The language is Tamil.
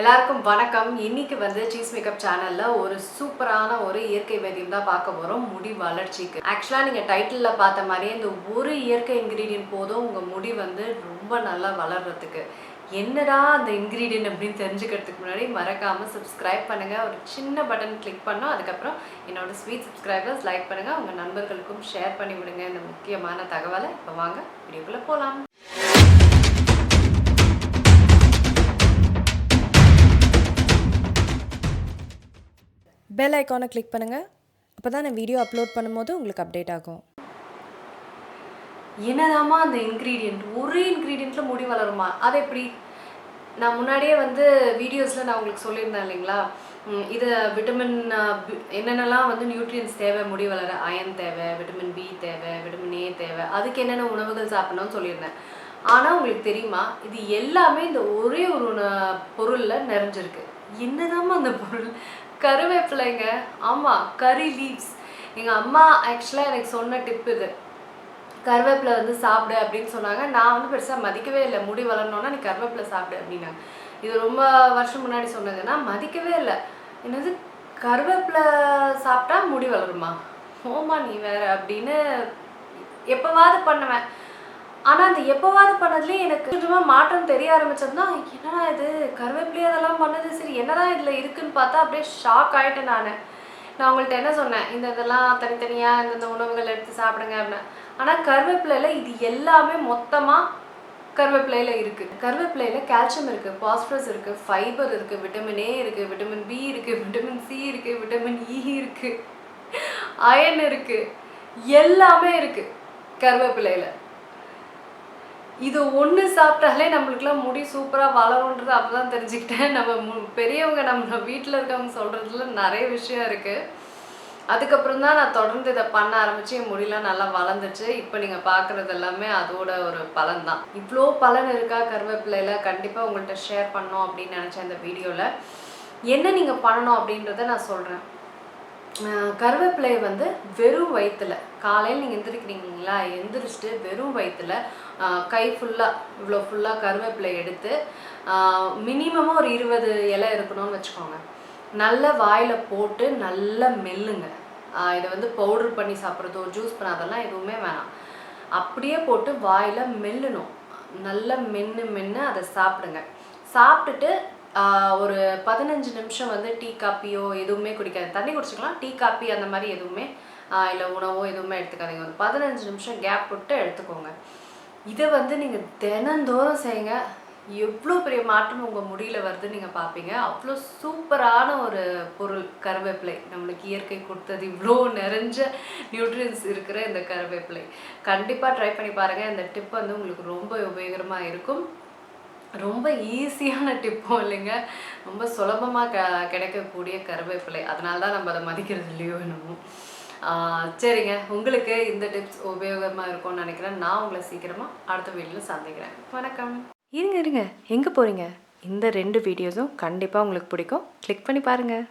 எல்லாருக்கும் வணக்கம். இன்னைக்கு வந்து CheezzMakeup சேனல்ல ஒரு சூப்பரான ஒரு இயற்கை வைத்தியம் தான் பார்க்க போறோம் முடி வளர்ச்சிக்கு. ஆக்சுவலா நீங்க டைட்டில்ல பார்த்த மாதிரியே இந்த ஒரு இயற்கை இன்கிரீடியன்ட் போதும் உங்க முடி வந்து ரொம்ப நல்லா வளர்றதுக்கு. என்னடா அந்த இன்கிரீடியன்ட் அப்படின்னு தெரிஞ்சுக்கிறதுக்கு முன்னாடி மறக்காம சப்ஸ்கிரைப் பண்ணுங்க. ஒரு சின்ன பட்டன் கிளிக் பண்ணோம். அதுக்கப்புறம் என்னோட ஸ்வீட் சப்ஸ்கிரைபர்ஸ் லைக் பண்ணுங்க. உங்க நண்பர்களுக்கும் ஷேர் பண்ணி விடுங்க இந்த முக்கியமான தகவலை. இப்போ வாங்க வீடியோக்குள்ள போலாம். பெல் ஐக்கானை கிளிக் பண்ணுங்கள். அப்போ தான் நான் வீடியோ அப்லோட் பண்ணும்போது உங்களுக்கு அப்டேட் ஆகும். என்னதாம்மா அந்த இன்க்ரீடியண்ட் ஒரு இன்க்ரீடியண்ட்ல முடி வளருமா? அது எப்படி? நான் முன்னாடியே வந்து வீடியோஸில் நான் உங்களுக்கு சொல்லியிருந்தேன் இல்லைங்களா, இது விட்டமின் என்னென்னலாம் வந்து நியூட்ரியன்ஸ் தேவை முடி வளர. அயன் தேவை, விட்டமின் பி தேவை, விட்டமின் ஏ தேவை, அதுக்கு என்னென்ன உணவுகள் சாப்பிடணும்னு சொல்லியிருந்தேன். ஆனால் உங்களுக்கு தெரியுமா, இது எல்லாமே இந்த ஒரே ஒரு பொருளில் நிறைஞ்சிருக்கு. என்னதாம்மா அந்த பொருள்? கருவேப்பிலைங்க. ஆமாம், கறி லீவ்ஸ். எங்கள் அம்மா ஆக்சுவலாக எனக்கு சொன்ன டிப் இது. கருவேப்பிலை வந்து சாப்பிடு அப்படின்னு சொன்னாங்க. நான் வந்து பெருசாக மதிக்கவே இல்லை. முடி வளரணுன்னா நீ கருவேப்பிலை சாப்பிடு அப்படின்னாங்க. இது ரொம்ப வருஷம் முன்னாடி சொன்னது. நான் மதிக்கவே இல்லை. என்னது கருவேப்பிலை சாப்பிட்டா முடி வளருமா? ஓமா நீ வேற அப்படின்னு எப்போவாது பண்ணுவேன். ஆனால் அந்த எப்போவாது பண்ணதுலேயே எனக்கு கொஞ்சமாக மாற்றம் தெரிய ஆரம்பிச்சதுன்னா, என்னடா இது கருவேப்பிலையே அதெல்லாம் பண்ணது, சரி என்னதான் இதில் இருக்குதுன்னு பார்த்தா அப்படியே ஷாக் ஆகிட்டேன். நான் உங்கள்கிட்ட என்ன சொன்னேன், இதெல்லாம் தனித்தனியாக இந்தந்த உணவுகள் எடுத்து சாப்பிடுங்க அப்படின்னு. ஆனால் கருவேப்பிலையில் இது எல்லாமே மொத்தமாக கருவேப்பிலையில் இருக்குது. கருவேப்பிலையில் கால்சியம் இருக்குது, பாஸ்பரஸ் இருக்குது, ஃபைபர் இருக்குது, விட்டமின் ஏ இருக்குது, விட்டமின் பி இருக்குது, விட்டமின் சி இருக்குது, விட்டமின் இ இருக்குது, அயன் இருக்குது, எல்லாமே இருக்குது கருவேப்பிலையில். இது ஒன்று சாப்பிட்டாலே நம்மளுக்குலாம் முடி சூப்பராக வளருன்றது அப்போ தான் தெரிஞ்சுக்கிட்டேன். நம்ம பெரியவங்க நம்ம வீட்டில் இருக்கவங்க சொல்கிறதுல நிறைய விஷயம் இருக்குது. அதுக்கப்புறம் தான் நான் தொடர்ந்து இதை பண்ண ஆரம்பித்து என் முடியெலாம் நல்லா வளர்ந்துச்சு. இப்போ நீங்கள் பார்க்குறது எல்லாமே அதோட ஒரு பலன் தான். இவ்வளோ பலன் இருக்கா கருவேப்பிலையில்? கண்டிப்பாக உங்கள்கிட்ட ஷேர் பண்ணோம் அப்படின்னு நினச்சேன் இந்த வீடியோவில். என்ன நீங்கள் பண்ணணும் அப்படின்றத நான் சொல்கிறேன். கருவேப்பிலையை வந்து வெறும் வயிற்றுல காலையில் நீங்கள் எந்திரிக்கிறீங்களா, எந்திரிச்சிட்டு வெறும் வயிற்றுல கை ஃபுல்லாக இவ்வளோ ஃபுல்லாக கருவேப்பிலை எடுத்து மினிமமாக ஒரு 20 இலை இருக்கணும்னு வச்சுக்கோங்க. நல்ல வாயில் போட்டு நல்லா மெல்லுங்க. இதை வந்து பவுடர் பண்ணி சாப்பிட்றதோ ஜூஸ் பண்ண அதெல்லாம் எதுவுமே வேணாம். அப்படியே போட்டு வாயில் மெல்லணும். நல்லா மென்று அதை சாப்பிடுங்க. சாப்பிட்டுட்டு ஒரு 15 நிமிஷம் வந்து டீ காப்பியோ எதுவுமே குடிக்காது. தண்ணி குடிச்சிக்கலாம், டீ காப்பி அந்த மாதிரி எதுவுமே இல்லை உணவோ எதுவுமே எடுத்துக்காதீங்க. ஒரு 15 நிமிஷம் கேப் விட்டு எடுத்துக்கோங்க. இதை வந்து நீங்கள் தினந்தோறும் செய்யுங்க. எவ்வளோ பெரிய மாற்றம் உங்கள் முடியல வருதுன்னு நீங்கள் பார்ப்பீங்க. அவ்வளோ சூப்பரான ஒரு பொருள் கருவேப்பிலை. நம்மளுக்கு இயற்கை கொடுத்தது இவ்வளோ நிறைஞ்ச நியூட்ரியன்ஸ் இருக்கிற இந்த கருவேப்பிலை. கண்டிப்பாக ட்ரை பண்ணி பாருங்கள். இந்த டிப் வந்து உங்களுக்கு ரொம்ப உபயோகரமாக இருக்கும். ரொம்ப ஈஸியான டிப்பும் இல்லைங்க, ரொம்ப சுலபமாக கிடைக்கக்கூடிய கருவேப்பிலை. அதனால தான் நம்ம அதை மதிக்கிறது இல்லையோ என்னமோ. சரிங்க, உங்களுக்கு இந்த டிப்ஸ் உபயோகமாக இருக்கும்னு நினைக்கிறேன். நான் உங்களை சீக்கிரமாக அடுத்த வீடியோவில் சந்திக்கிறேன். வணக்கம். இருங்க எங்கே போகிறீங்க? இந்த 2 வீடியோஸும் கண்டிப்பாக உங்களுக்கு பிடிக்கும். கிளிக் பண்ணி பாருங்கள்.